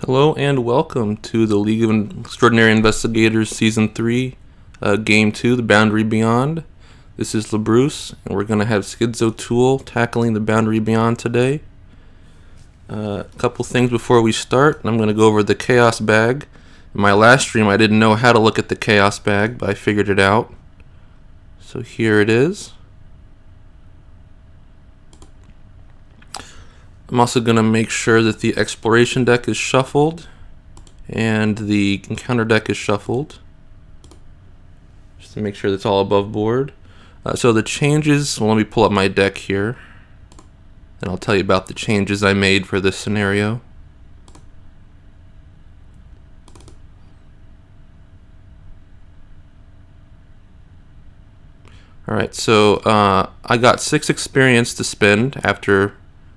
Hello and welcome to the League of Extraordinary Investigators Season 3, Game 2, The Boundary Beyond. This is LaBruce, and we're going to have Skids O'Toole tackling The Boundary Beyond today. A couple things before we start. I'm going to go over the Chaos Bag. In my last stream, I didn't know how to look at the Chaos Bag, but I figured it out. So here it is. I'm also going to make sure that the exploration deck is shuffled and the encounter deck is shuffled, just to make sure that's all above board. So the changes, well, let me pull up my deck here and I'll tell you about the changes I made for this scenario. Alright, so I got 6 experience to spend after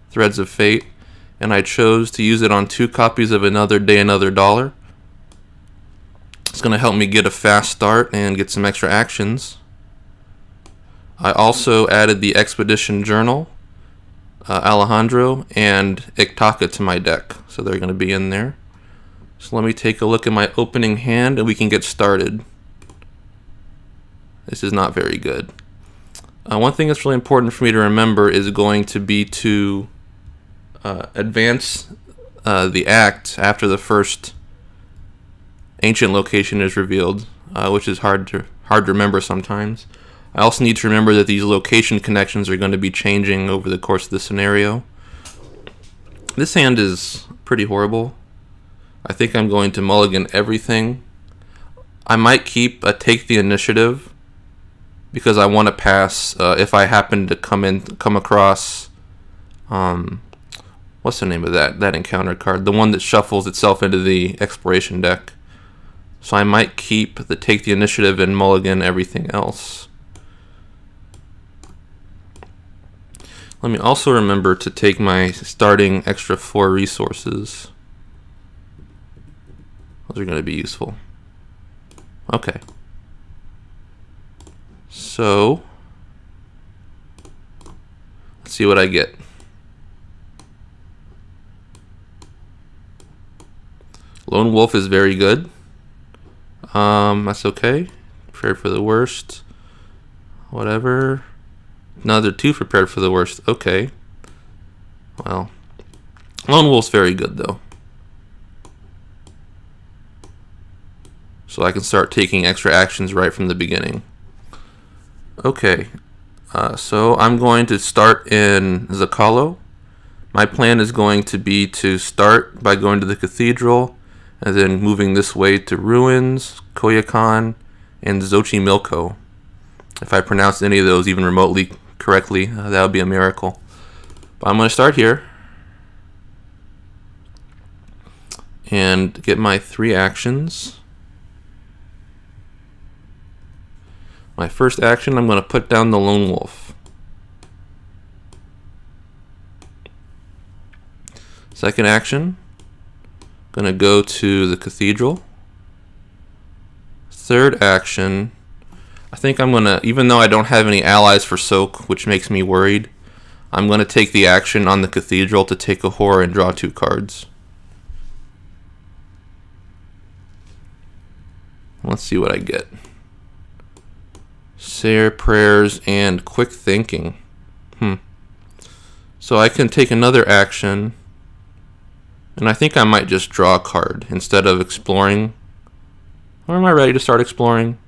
Threads of Fate, and I chose to use it on 2 copies of Another Day, Another Dollar. It's going to help me get a fast start and get some extra actions. I also added the Expedition Journal, Alejandro, and Iktaka to my deck, so they're going to be in there. So let me take a look at my opening hand and we can get started. This is not very good. One thing that's really important for me to remember is going to be to advance the act after the first ancient location is revealed, which is hard to remember sometimes. I also need to remember that these location connections are going to be changing over the course of the scenario. This hand is pretty horrible. I think I'm going to mulligan everything. I might keep a Take the Initiative because I want to pass if I happen to come across what's the name of that encounter card? The one that shuffles itself into the exploration deck. So I might keep the Take the Initiative and mulligan everything else. Let me also remember to take my starting extra 4 resources. Those are going to be useful. Okay. So, let's see what I get. Lone Wolf is very good. That's okay. Prepared for the worst. Whatever. Another 2 prepared for the worst. Okay. Well, Lone Wolf's very good though. So I can start taking extra actions right from the beginning. Okay. So I'm going to start in Zakalo. My plan is going to be to start by going to the cathedral and then moving this way to Ruins, Koyakan, and Xochimilco. If I pronounce any of those even remotely correctly, that would be a miracle. But I'm going to start here and get my 3 actions. My first action, I'm going to put down the Lone Wolf. Second action, going to go to the cathedral. Third action, I think I'm going to, even though I don't have any allies for soak, which makes me worried, I'm going to take the action on the cathedral to take a horror and draw 2 cards. Let's see what I get. Say prayers and quick thinking. So I can take another action, and I think I might just draw a card instead of exploring. Or am I ready to start exploring?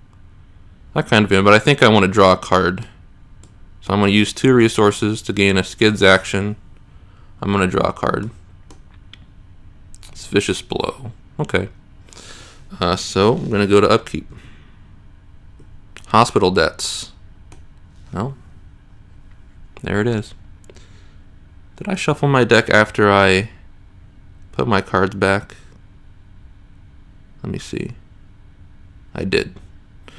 I kind of am, but I think I want to draw a card. So I'm going to use 2 resources to gain a Skids action. I'm going to draw a card. It's Vicious Blow. Okay. So I'm going to go to Upkeep. Hospital Debts. Well, there it is. Did I shuffle my deck after I put my cards back? Let me see. I did. It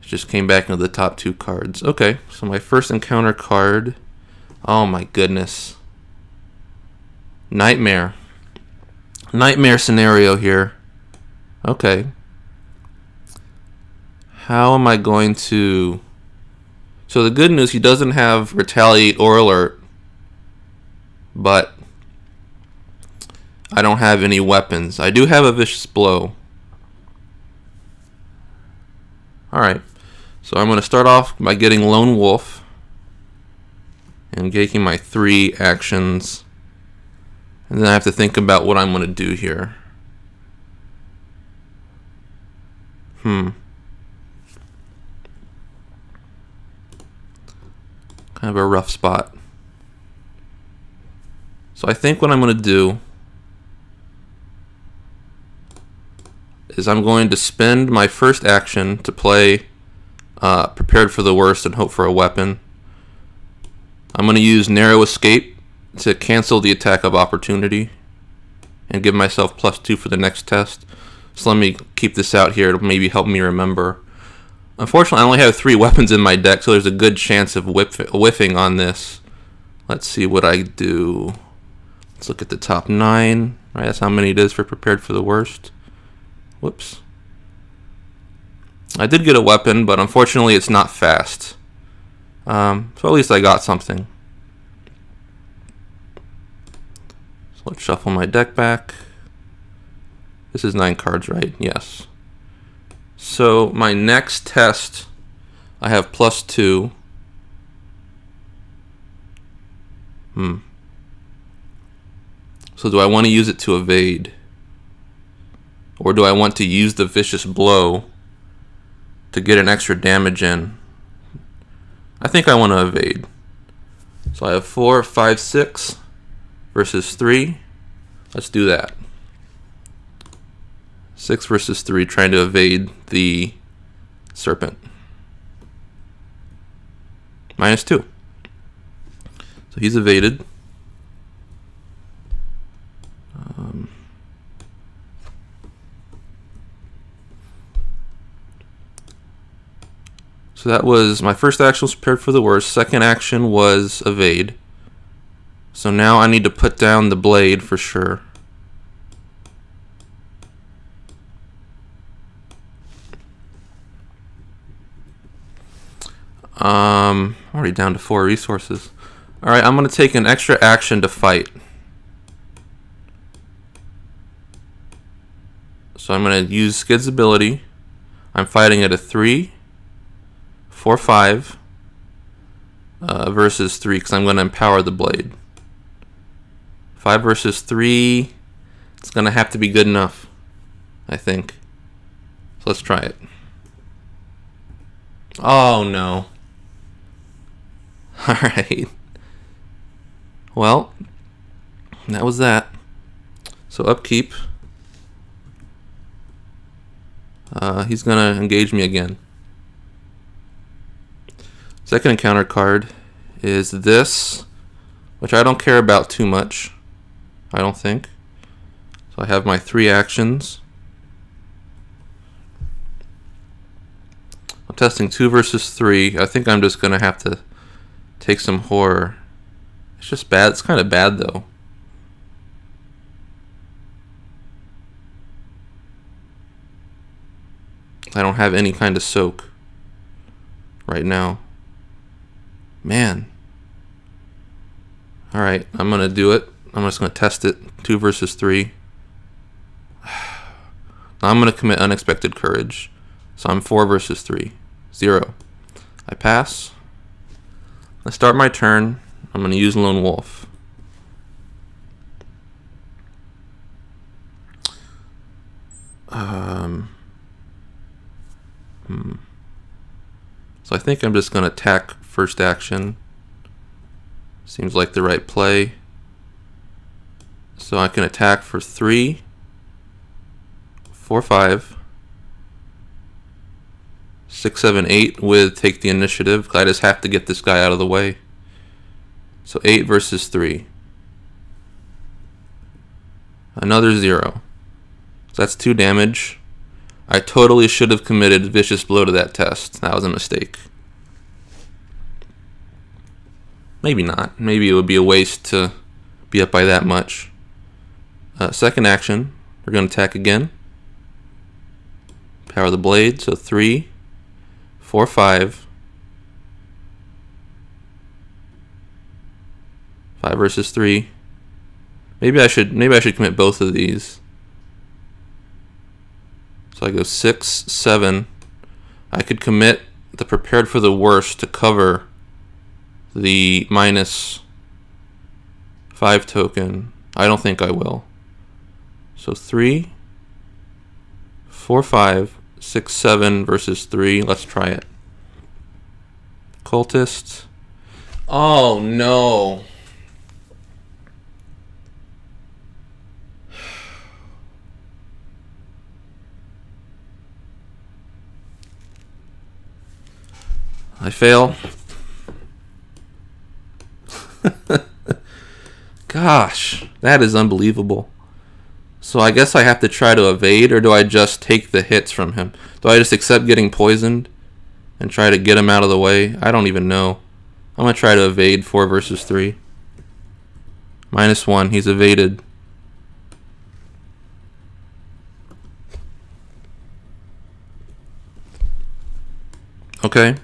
just came back into the top 2 cards. Okay, so my first encounter card. Oh my goodness. Nightmare. Nightmare scenario here. Okay. How am I going to... So the good news, he doesn't have Retaliate or Alert, but I don't have any weapons. I do have a vicious blow. Alright, so I'm going to start off by getting Lone Wolf and taking my 3 actions. And then I have to think about what I'm going to do here. Kind of a rough spot. So I think what I'm going to do is I'm going to spend my first action to play Prepared for the Worst and hope for a weapon. I'm going to use Narrow Escape to cancel the attack of opportunity and give myself +2 for the next test. So let me keep this out here. It'll maybe help me remember. Unfortunately, I only have 3 weapons in my deck, so there's a good chance of whiffing on this. Let's see what I do. Let's look at the top 9. Right, that's how many it is for Prepared for the Worst. Whoops. I did get a weapon, but unfortunately it's not fast. So at least I got something. So let's shuffle my deck back. This is 9 cards, right? Yes. So my next test, I have +2. So do I want to use it to evade? Or do I want to use the Vicious Blow to get an extra damage in? I think I want to evade. So I have 4, 5, 6 versus 3. Let's do that. 6 versus 3, trying to evade the Serpent. -2. So he's evaded. So that was my first action was Prepared for the Worst. Second action was evade. So now I need to put down the blade for sure. Already down to 4 resources. Alright, I'm going to take an extra action to fight. So I'm going to use Skids' ability. I'm fighting at a 3, 4, 5 versus 3 because I'm going to empower the blade. 5 versus 3. It's going to have to be good enough, I think. So let's try it. Oh no. Alright. Well, that was that. So upkeep. He's going to engage me again. Second encounter card is this, which I don't care about too much, I don't think. So I have my 3 actions. I'm testing 2 versus 3. I think I'm just going to have to take some horror. It's just bad. It's kind of bad though. I don't have any kind of soak right now. Man. Alright, I'm going to do it. I'm just going to test it. 2 versus 3. Now I'm going to commit Unexpected Courage. So I'm 4 versus 3. 0. I pass. I start my turn. I'm going to use Lone Wolf. So I think I'm just going to attack first action. Seems like the right play. So I can attack for 3, 4, 5, 6, 7, 8 with take the initiative. I just have to get this guy out of the way. So 8 versus 3. Another 0. So that's 2 damage. I totally should have committed Vicious Blow to that test. That was a mistake. Maybe not. Maybe it would be a waste to be up by that much. Second action, we're going to attack again. Power the blade, so 3, 4, 5. 5 versus 3. Maybe I should commit both of these. So I go 6, 7. I could commit the prepared for the worst to cover the -5 token. I don't think I will. So 3, 4, 5, 6, 7 versus 3. Let's try it. Cultist. Oh no. I fail. Gosh, that is unbelievable. So I guess I have to try to evade, or do I just take the hits from him? Do I just accept getting poisoned and try to get him out of the way? I don't even know. I'm going to try to evade 4 versus 3. -1, he's evaded. Okay.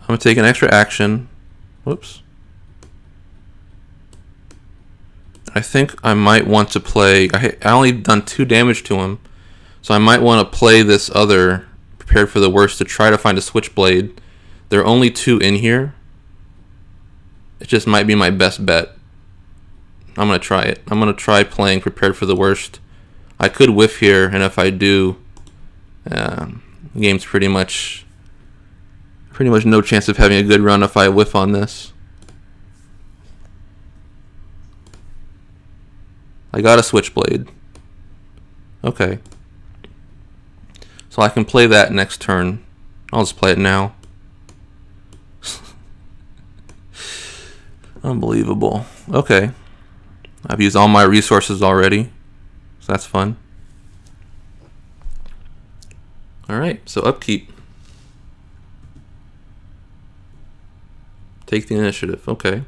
I'm going to take an extra action. Whoops. I think I might want to play... I only done 2 damage to him, so I might want to play this other prepared for the worst to try to find a switchblade. There are only 2 in here. It just might be my best bet. I'm going to try it. I'm going to try playing prepared for the worst. I could whiff here, and if I do, the game's pretty much no chance of having a good run if I whiff on this. I got a switchblade. Okay. So I can play that next turn. I'll just play it now. Unbelievable. Okay. I've used all my resources already, so that's fun. Alright, so upkeep. Take the initiative. Okay.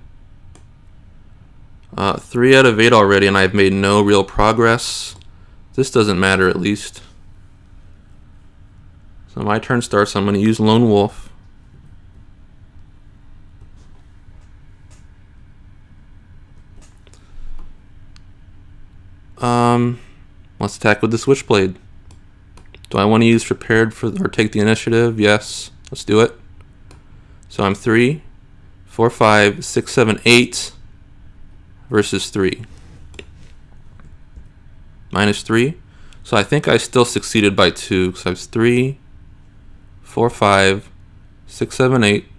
3 out of 8 already, and I've made no real progress. This doesn't matter, at least. So my turn starts. I'm going to use Lone Wolf. Let's attack with the Switchblade. Do I want to use prepared for or take the initiative? Yes. Let's do it. So I'm 3, 4, 5, 6, 7, 8 versus 3. -3. So I think I still succeeded by 2 because I was 3, 4, 5, 6, 7, 8.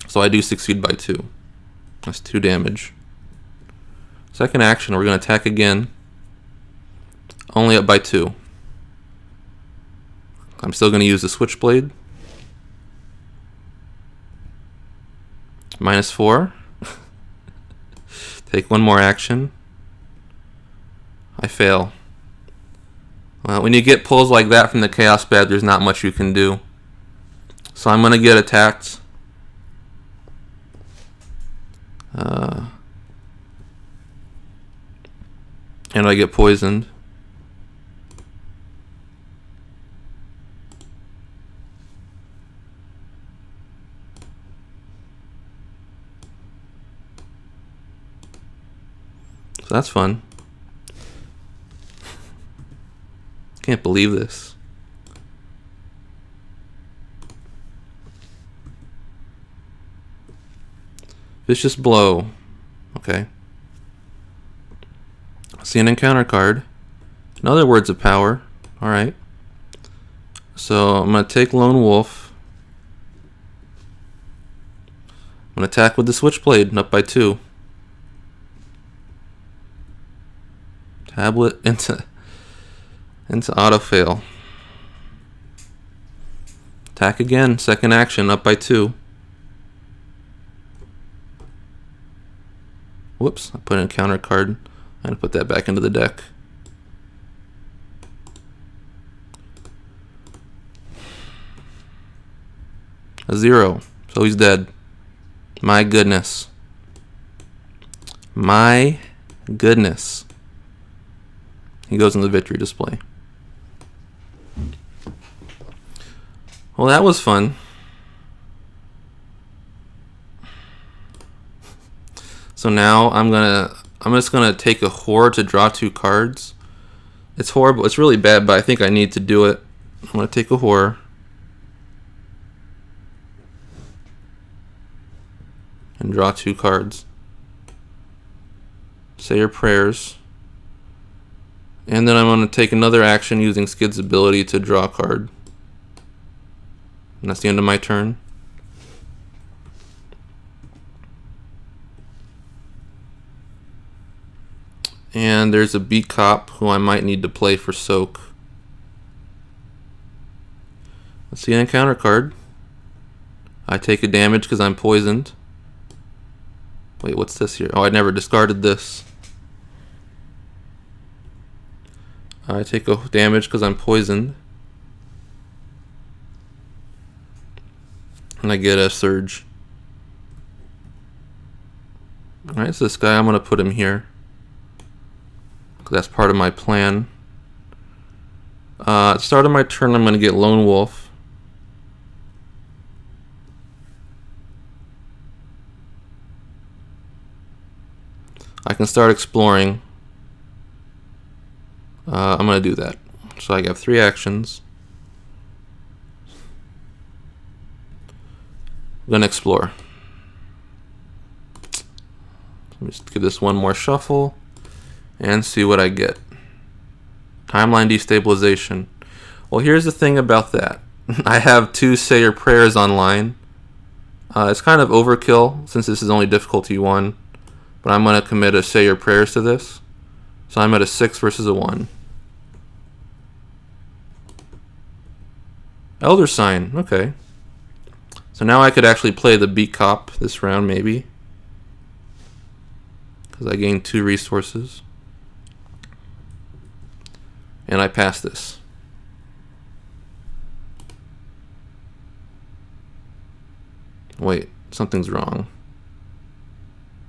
So I do succeed by 2. That's 2 damage. Second action, we're going to attack again. Only up by 2. I'm still going to use the Switchblade. -4. Take 1 more action. I fail. Well, when you get pulls like that from the Chaos Bed, there's not much you can do. So I'm going to get attacked. And I get poisoned. So that's fun. Can't believe this. Vicious Blow. Okay. See an encounter card. Another Words of Power. Alright. So I'm going to take Lone Wolf. I'm going to attack with the Switchblade and up by 2. Tablet into auto fail. Attack again. Second action up by 2. Whoops, I put in a counter card. I'm going to put that back into the deck. A 0. So he's dead. My goodness. My goodness. He goes in the victory display. Well, that was fun. So now I'm gonna I'm just going to take a whore to draw 2 cards. It's horrible. It's really bad, but I think I need to do it. I'm going to take a whore. And draw 2 cards. Say your prayers. And then I'm going to take another action using Skids' ability to draw a card. And that's the end of my turn. And there's a beat cop who I might need to play for soak. Let's see an encounter card. I take a damage because I'm poisoned. Wait, what's this here? Oh, I never discarded this. I take a damage because I'm poisoned. And I get a surge. Alright, so this guy, I'm going to put him here. That's part of my plan. At the start of my turn, I'm going to get Lone Wolf. I can start exploring. I'm going to do that. So I have 3 actions. I'm going to explore. Let me just give this one more shuffle and see what I get. Timeline destabilization. Well, here's the thing about that. I have 2 Say Your Prayers online. It's kind of overkill since this is only difficulty 1. But I'm going to commit a Say Your Prayers to this. So I'm at a 6 versus a 1. Elder Sign. Okay. So now I could actually play the Beat Cop this round maybe. Because I gained 2 resources. And I pass this. Wait, something's wrong.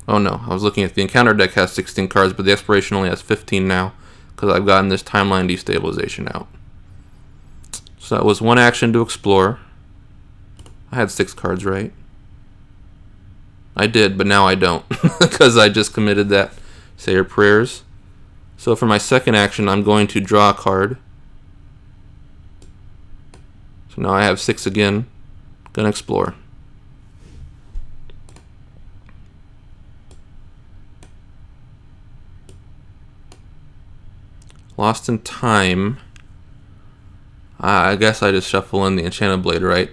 Oh no, I was looking at the encounter deck has 16 cards, but the expiration only has 15 now because I've gotten this timeline destabilization out. So that was 1 action to explore. I had 6 cards, right? I did, but now I don't because I just committed that Say Your Prayers. So for my second action, I'm going to draw a card. So now I have 6 again. Gonna explore. Lost in Time. I guess I just shuffle in the Enchanted Blade, right?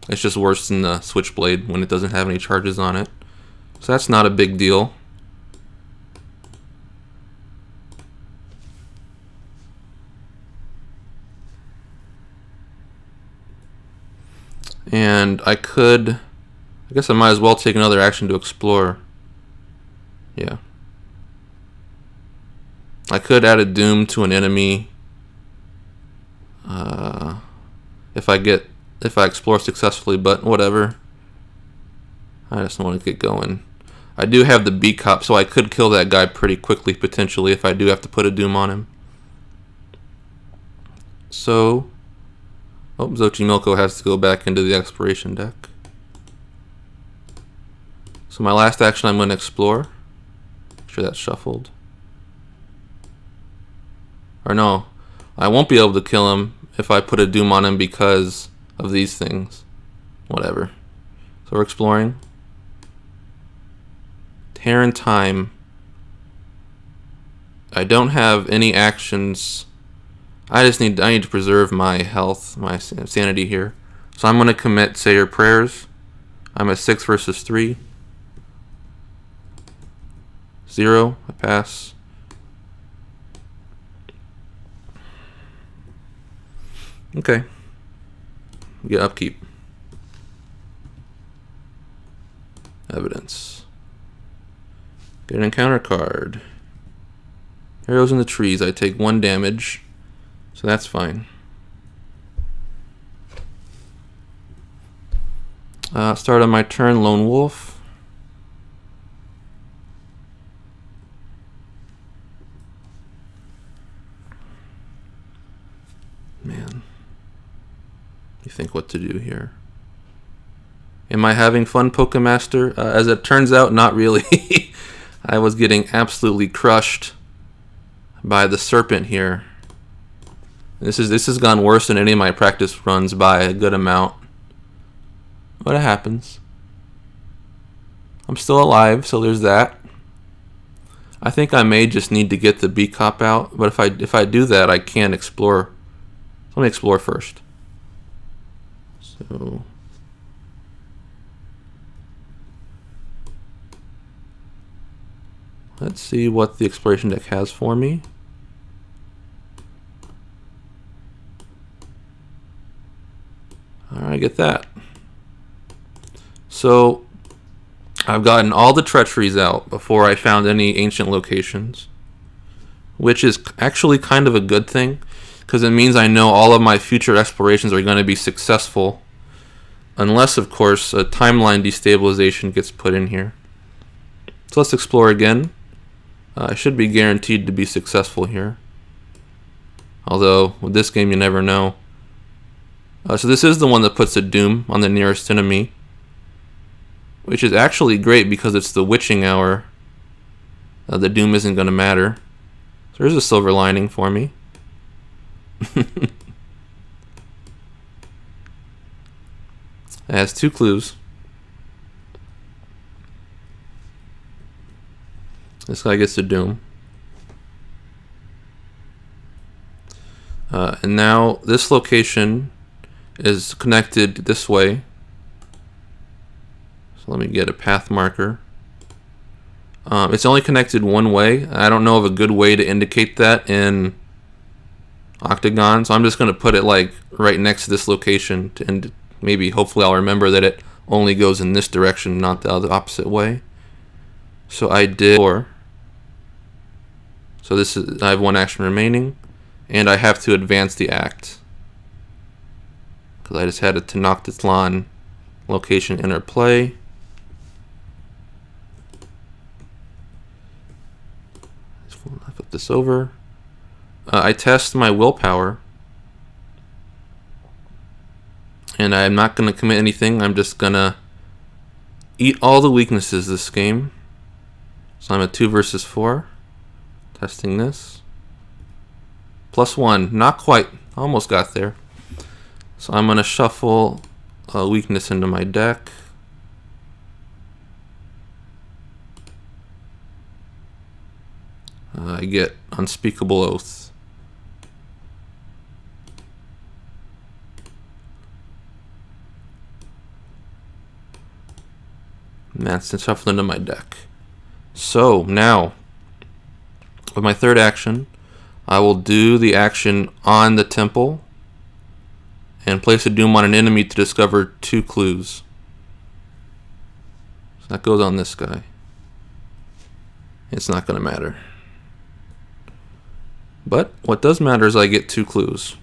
It's just worse than the Switchblade when it doesn't have any charges on it. So that's not a big deal. And I guess I might as well take another action to explore. Yeah. I could add a Doom to an enemy if I explore successfully, but whatever. I just want to get going. I do have the Beat Cop, so I could kill that guy pretty quickly potentially if I do have to put a Doom on him. So, Xochimilco has to go back into the exploration deck. So my last action, I'm going to explore. Make sure that's shuffled. Or no, I won't be able to kill him if I put a Doom on him because of these things. Whatever. So we're exploring. Tear in Time. I don't have any actions. I need to preserve my health, my sanity here. So I'm going to commit Say Your Prayers. I'm at 6 versus 3. 0. I pass. Okay. Get upkeep. Evidence. Get an encounter card. Arrows in the trees. I take 1 damage. So that's fine. Start on my turn, Lone Wolf. Man. You think what to do here. Am I having fun, Pokemaster? As it turns out, not really. I was getting absolutely crushed by the serpent here. This has gone worse than any of my practice runs by a good amount. But it happens. I'm still alive, so there's that. I think I may just need to get the B cop out, but if I do that, I can't explore. So let me explore first. So let's see what the exploration deck has for me. Alright, get that. So I've gotten all the treacheries out before I found any ancient locations, which is actually kind of a good thing, because it means I know all of my future explorations are going to be successful, unless, of course, a timeline destabilization gets put in here. So let's explore again. I should be guaranteed to be successful here, although with this game you never know. So this is the one that puts a doom on the nearest enemy, which is actually great because it's the witching hour. The doom isn't going to matter. So there's a silver lining for me. It has 2 clues. This guy gets the doom. And now this location is connected this way. So let me get a path marker. It's only connected one way. I don't know of a good way to indicate that in Octagon, so I'm just going to put it like right next to this location, and maybe hopefully I'll remember that it only goes in this direction, not the other opposite way. So I did 4. So I have 1 action remaining, and I have to advance the act because I just had a Tenochtitlan location interplay. I flip this over. I test my willpower, and I'm not going to commit anything. I'm just going to eat all the weaknesses this game. So I'm at 2 versus 4. Testing this. +1. Not quite. Almost got there. So I'm going to shuffle a weakness into my deck. I get Unspeakable Oath. And that's shuffled into my deck. So now, with my 3rd action, I will do the action on the temple and place a doom on an enemy to discover 2 clues. So that goes on this guy. It's not going to matter. But what does matter is I get 2 clues.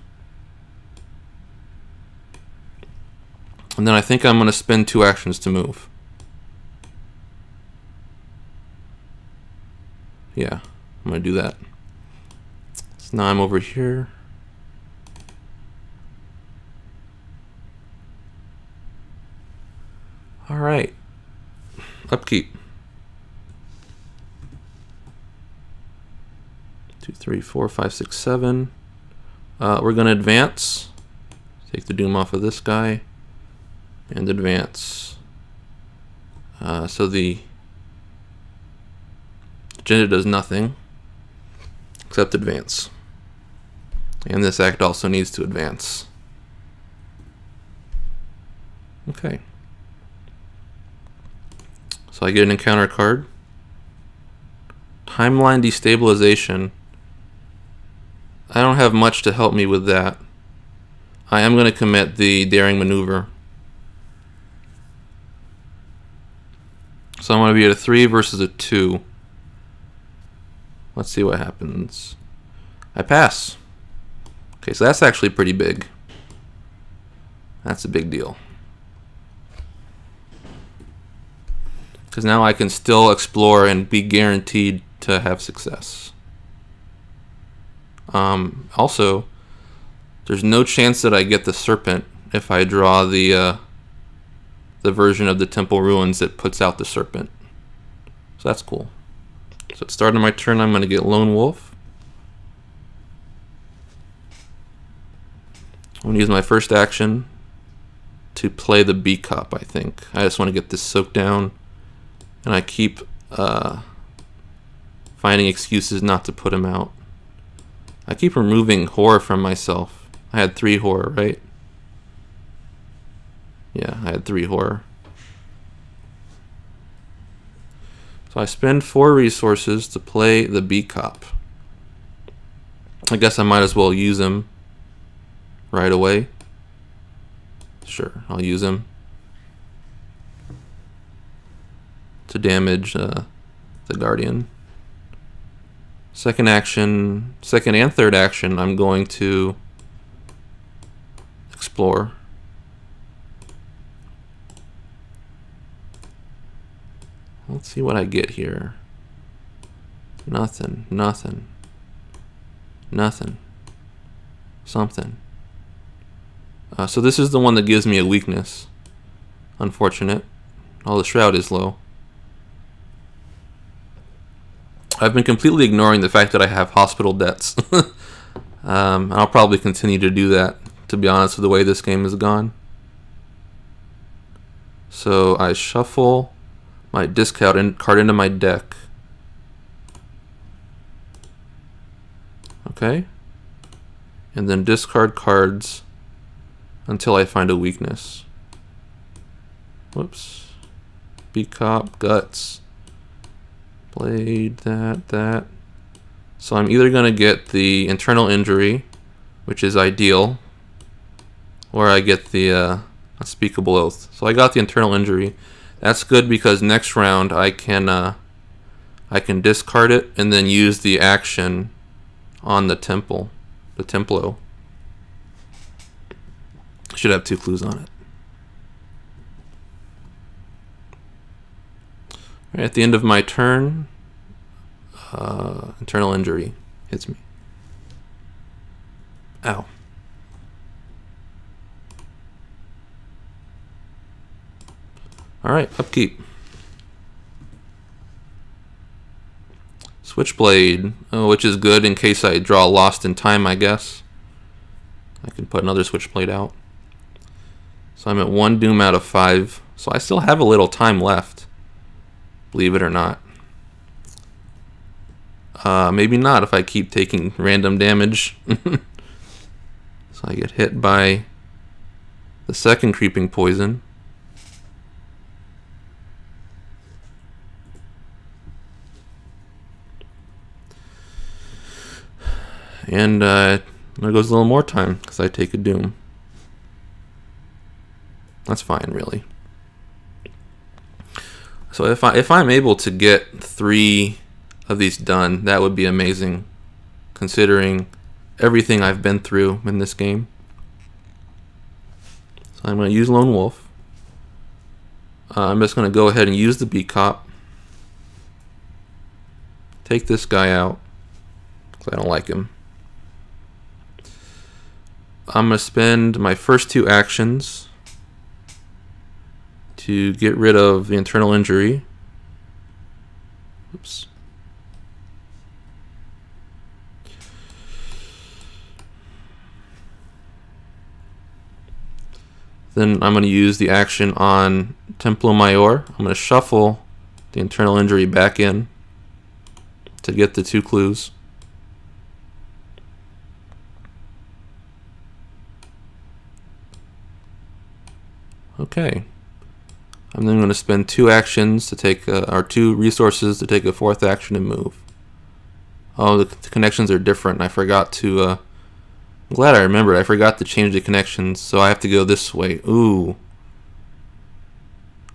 And then I think I'm going to spend 2 actions to move. Yeah, I'm going to do that. So now I'm over here. Alright. Upkeep. 2, 3, 4, 5, 6, 7. We're going to advance. Take the doom off of this guy. And advance. So the agenda does nothing except advance. And this act also needs to advance. Okay. So I get an encounter card. Timeline destabilization. I don't have much to help me with that. I am going to commit the daring maneuver. So I'm going to be at a 3 versus a 2. Let's see what happens. I pass. Okay, so that's actually pretty big. That's a big deal. Because now I can still explore and be guaranteed to have success. Also, there's no chance that I get the serpent if I draw the version of the temple ruins that puts out the serpent. So that's cool. So at the start of my turn, I'm going to get Lone Wolf. I'm going to use my first action to play the B Cop, I think. I just want to get this soaked down, and I keep finding excuses not to put him out. I keep removing horror from myself. I had 3 horror, right? Yeah, I had 3 horror. So I spend 4 resources to play the B Cop. I guess I might as well use him right away. Sure, I'll use him to damage the Guardian. Second and third action, I'm going to explore. Let's see what I get here. Nothing, nothing, nothing, something. So this is the one that gives me a weakness. Unfortunate. Oh, the Shroud is low. I've been completely ignoring the fact that I have hospital debts. And I'll probably continue to do that, to be honest with the way this game has gone. So I shuffle my discard card into my deck. Okay. And then discard cards until I find a weakness. Whoops. B Cop, Guts. Blade, that. So I'm either going to get the internal injury, which is ideal, or I get the unspeakable oath. So I got the internal injury. That's good because next round I can discard it and then use the action on the Templo. Should have 2 clues on it. Right, at the end of my turn, internal injury hits me. Ow. Alright, upkeep. Switchblade, which is good in case I draw Lost in Time, I guess. I can put another Switchblade out. So I'm at 1 doom out of 5. So I still have a little time left, believe it or not. Maybe not if I keep taking random damage. So I get hit by the second creeping poison. And there goes a little more time because I take a doom. That's fine, really. So if I'm able to get 3 of these done, that would be amazing, considering everything I've been through in this game. So I'm going to use Lone Wolf. I'm just going to go ahead and use the B Cop. Take this guy out because I don't like him. I'm going to spend my first 2 actions to get rid of the internal injury. Oops. Then I'm going to use the action on Templo Mayor. I'm going to shuffle the internal injury back in to get the 2 clues. Okay. I'm then going to spend 2 actions to take, or 2 resources to take a 4th action and move. Oh, the connections are different. I forgot to, I'm glad I remembered. I forgot to change the connections, so I have to go this way. Ooh.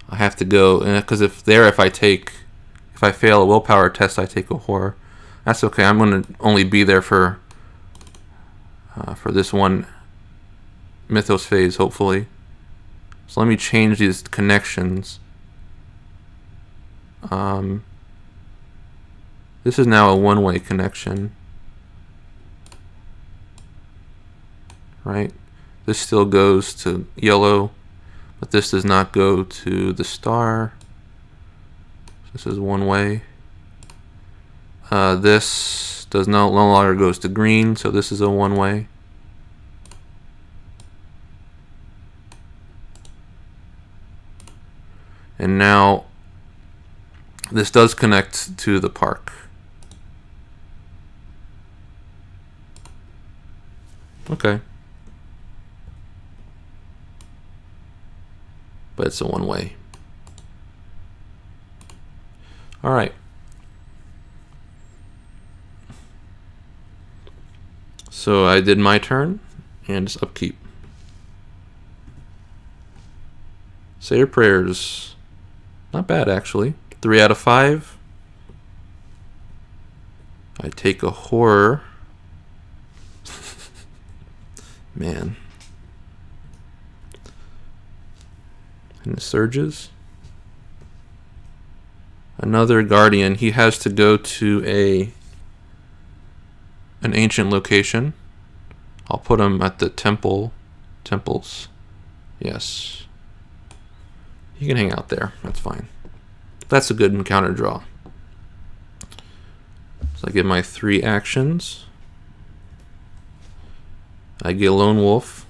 I have to go, because if I fail a willpower test, I take a horror. That's okay. I'm going to only be there for this one Mythos phase, hopefully. So let me change these connections. This is now a one-way connection. Right? This still goes to yellow, but this does not go to the star. This is one way. This does no longer goes to green, so this is a one-way. And now this does connect to the park. Okay. But it's a one-way. All right. So I did my turn and just upkeep. Say your prayers. Not bad, actually. 3 out of 5. I take a horror. Man. And the surges. Another guardian. He has to go to an ancient location. I'll put him at the temples. Yes. He can hang out there. That's fine. That's a good encounter draw. So I get my 3 actions. I get Lone Wolf.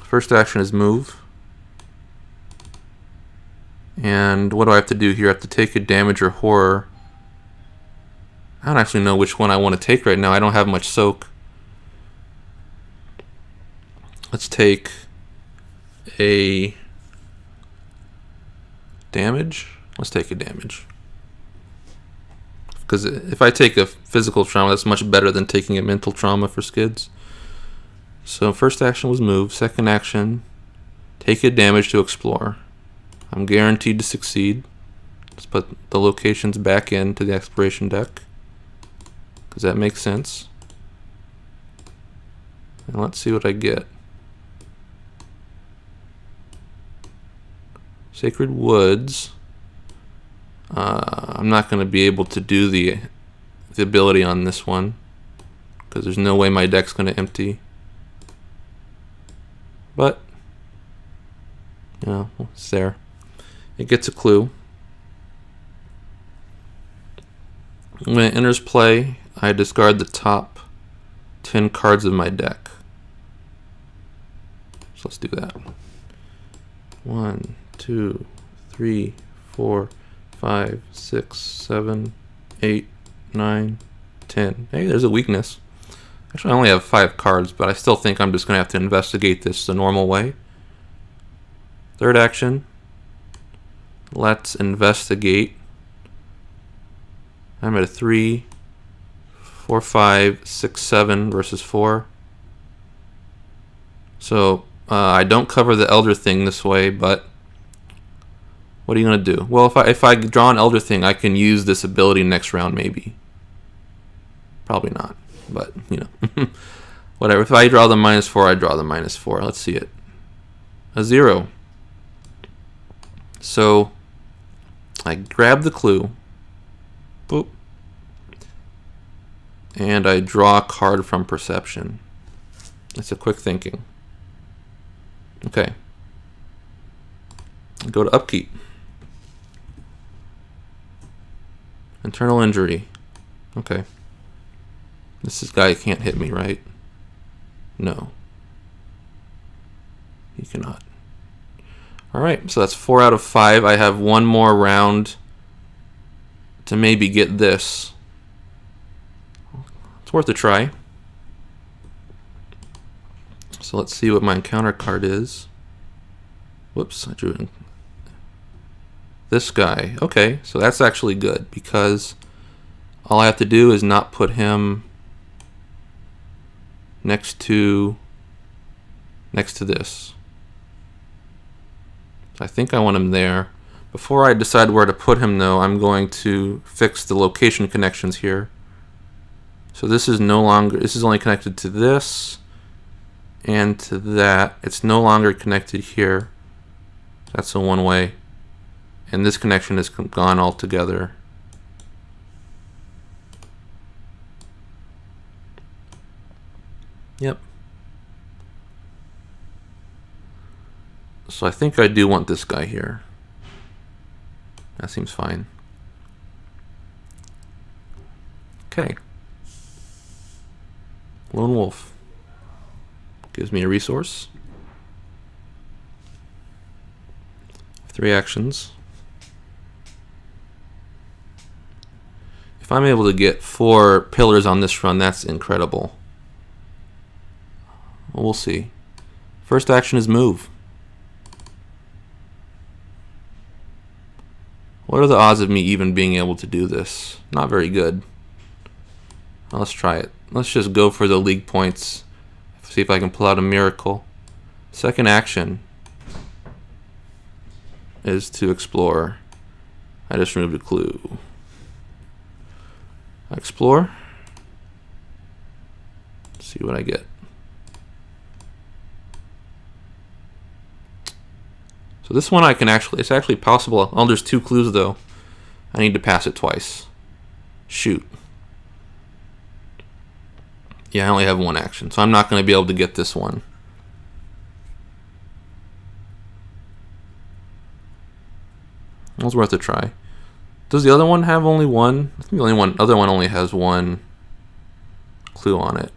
First action is move. And what do I have to do here? I have to take a damage or horror. I don't actually know which one I want to take right now. I don't have much soak. Let's take a damage. Let's take a damage. Because if I take a physical trauma, that's much better than taking a mental trauma for Skids. So first action was move. Second action, take a damage to explore. I'm guaranteed to succeed. Let's put the locations back into the exploration deck, because that makes sense. And let's see what I get. Sacred Woods. I'm not going to be able to do the ability on this one, because there's no way my deck's going to empty. But, you know, it's there. It gets a clue. When it enters play, I discard the top 10 cards of my deck. So let's do that. 1, 2, 3, 4, 5, 6, 7, 8, 9, 10. Hey, there's a weakness. Actually, I only have 5 cards, but I still think I'm just going to have to investigate this the normal way. Third action. Let's investigate. I'm at a 3, 4, 5, 6, 7 versus 4. So I don't cover the Elder Thing this way, but what are you going to do? Well, if I draw an Elder Thing, I can use this ability next round, maybe. Probably not, but, you know. Whatever. If I draw the -4, I draw the -4. Let's see it. A 0. So I grab the clue. Boop. And I draw a card from perception. It's a quick thinking. Okay. Go to upkeep. Internal injury. Okay. This guy can't hit me, right? No. He cannot. Alright, so that's 4 out of 5. I have one more round to maybe get this. It's worth a try. So let's see what my encounter card is. Whoops, I drew in this guy. Okay, so that's actually good, because all I have to do is not put him next to this. I think I want him there. Before I decide where to put him, though, I'm going to fix the location connections here. So this is only connected to this and to that. It's no longer connected here. That's a one-way. And this connection is gone altogether. Yep. So I think I do want this guy here. That seems fine. Okay. Lone Wolf. Gives me a resource. 3 actions. If I'm able to get 4 pillars on this run, that's incredible. Well, we'll see. First action is move. What are the odds of me even being able to do this? Not very good. Well, let's try it. Let's just go for the league points. See if I can pull out a miracle. Second action is to explore. I just removed a clue. Explore. See what I get. So this one I can actually, it's actually possible. Oh, there's 2 clues though. I need to pass it twice. Shoot. Yeah, I only have 1 action, so I'm not going to be able to get this one. It was worth a try. Does the other one have only 1? I think the other one only has 1 clue on it.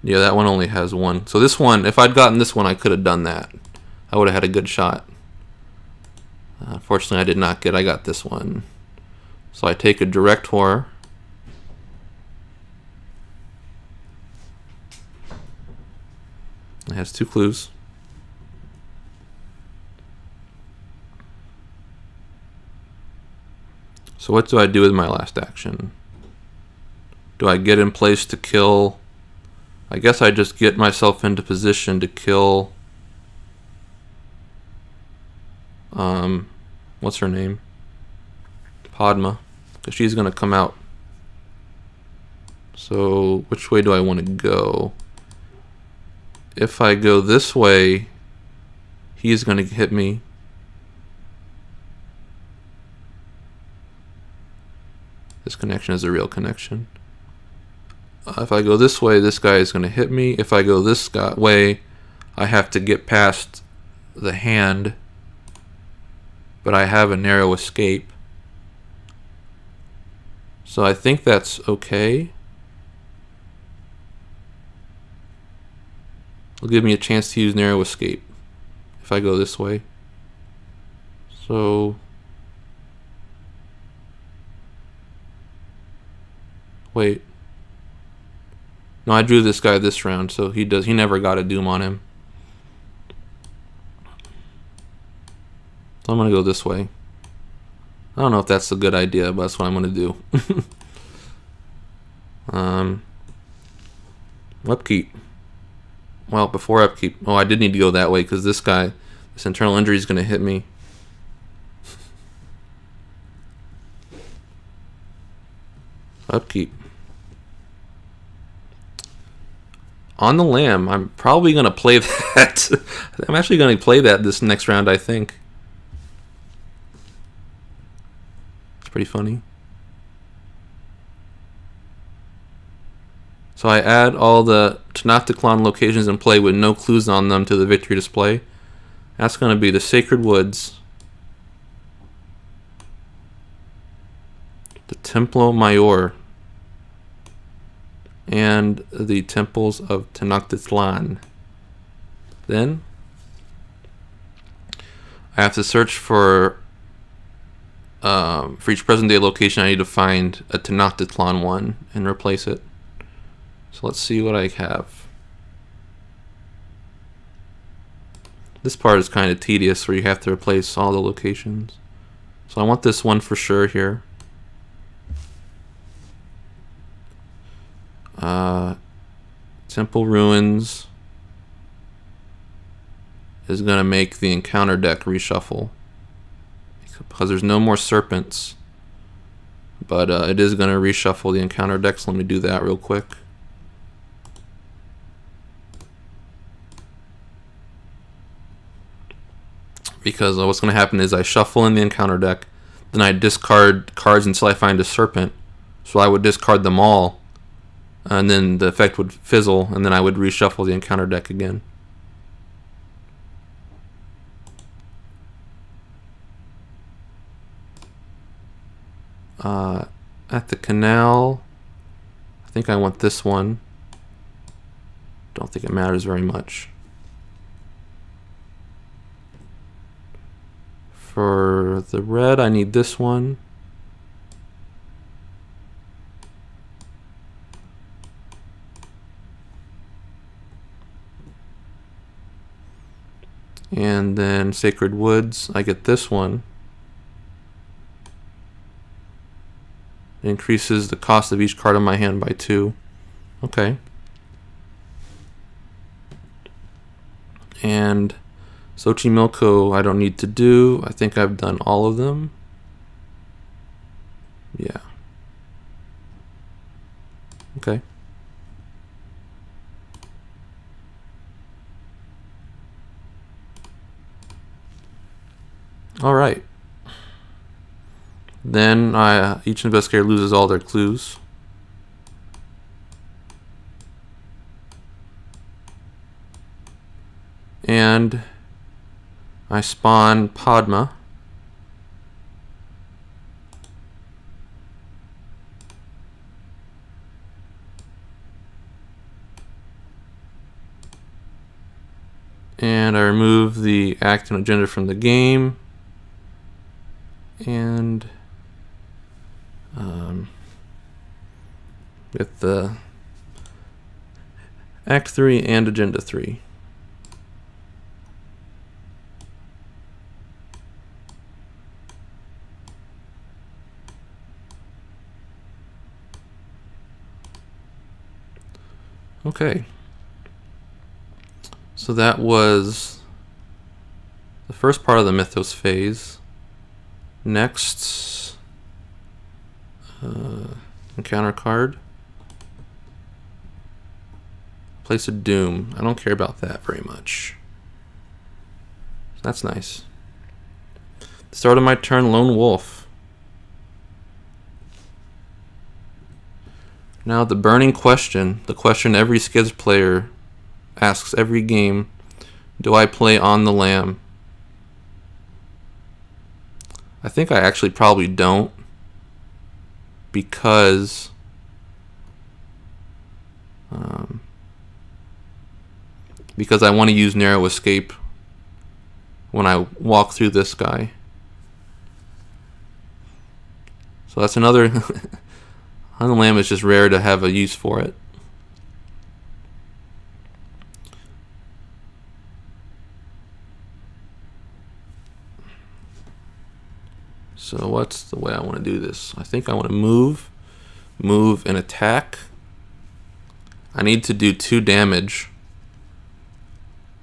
Yeah, that one only has 1. So this one, if I'd gotten this one, I could have done that. I would have had a good shot. Unfortunately, I got this one. So I take a direct horror. It has 2 clues. So what do I do with my last action? Do I get in place to kill? I guess I just get myself into position to kill. What's her name? Padma, because she's gonna come out. So which way do I want to go? If I go this way, he's gonna hit me. This connection is a real connection. If I go this way, this guy is gonna hit me. If I go this way, I have to get past the hand. But I have a narrow escape. So I think that's okay. It'll give me a chance to use narrow escape if I go this way. So wait. No, I drew this guy this round, so he never got a doom on him. So I'm gonna go this way. I don't know if that's a good idea, but that's what I'm gonna do. Upkeep. Well, before upkeep. Oh, I did need to go that way because this guy, this internal injury is gonna hit me. Upkeep. On the lamb, I'm probably gonna play that. I'm actually gonna play that this next round, I think. Pretty funny. So I add all the Tenochtitlan locations in play with no clues on them to the victory display. That's going to be the Sacred Woods, the Templo Mayor, and the Temples of Tenochtitlan. Then I have to search for each present day location. I need to find a Tenochtitlan one and replace it. So let's see what I have. This part is kind of tedious where you have to replace all the locations. So I want this one for sure here. Temple Ruins is going to make the encounter deck reshuffle because there's no more serpents, but it is going to reshuffle the encounter deck, so let me do that real quick. Because what's going to happen is I shuffle in the encounter deck, then I discard cards until I find a serpent, so I would discard them all and then the effect would fizzle, and then I would reshuffle the encounter deck again. At the canal, I think I want this one. Don't think it matters very much. For the red, I need this one. And then Sacred Woods, I get this one. It increases the cost of each card in my hand by 2. Okay. And Xochimilco I don't need to do. I think I've done all of them. Yeah. Okay. All right. Then each investigator loses all their clues. And I spawn Padma. And I remove the act and agenda from the game. And with the Act 3 and Agenda 3. Okay. So that was the first part of the Mythos phase. Next, encounter card. Place a Doom. I don't care about that very much. That's nice. Start of my turn, Lone Wolf. Now the burning question, the question every Skids player asks every game, do I play On the Lam? I think I actually probably don't, because I want to use Narrow Escape when I walk through this guy. So that's another. On the Lam is just rare to have a use for it. So what's the way I want to do this? I think I want to move, and attack. I need to do 2 damage.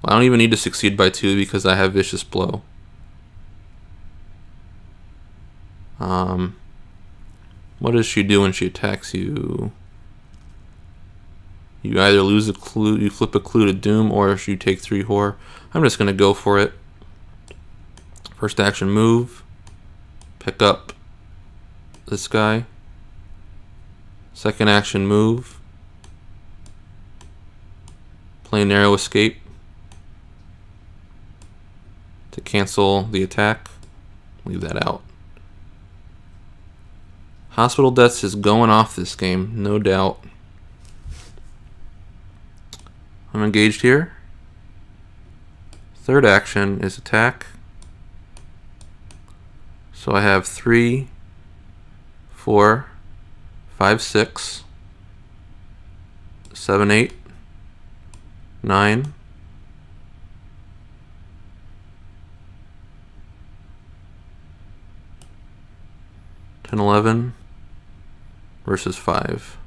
Well, I don't even need to succeed by 2 because I have Vicious Blow. What does she do when she attacks you? You either lose a clue, you flip a clue to Doom, or you take 3 horror. I'm just going to go for it. First action, move. Pick up this guy. Second action, move. Play Narrow Escape to cancel the attack. Leave that out. Hospital Deaths is going off this game, no doubt. I'm engaged here. Third action is attack. So I have 3, 4, 5, 6, 7, 8, 9, 10, 11 versus 5.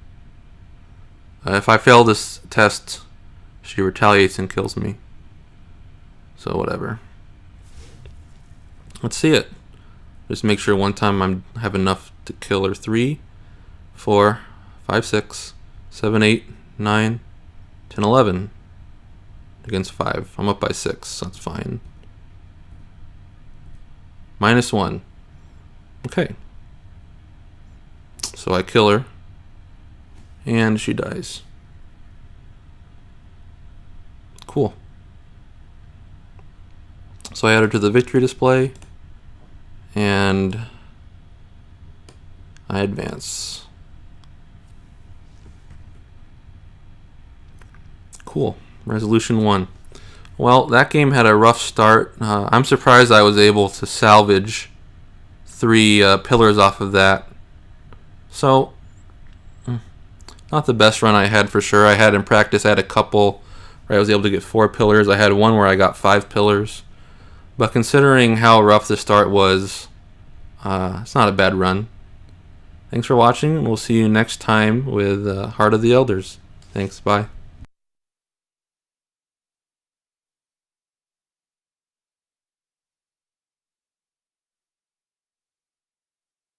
If I fail this test, she retaliates and kills me. So whatever. Let's see it. Just make sure one time I have enough to kill her. 3, 4, 5, 6, 7, 8, 9, 10, 11 against 5. I'm up by 6. That's fine. -1. Okay. So I kill her. And she dies. Cool. So I add her to the victory display, and I advance. Cool. Resolution 1. Well, that game had a rough start. I'm surprised I was able to salvage 3 pillars off of that. So, not the best run I had for sure. I had in practice, I had a couple where I was able to get 4 pillars. I had one where I got 5 pillars. But considering how rough the start was, it's not a bad run. Thanks for watching. We'll see you next time with Heart of the Elders. Thanks. Bye.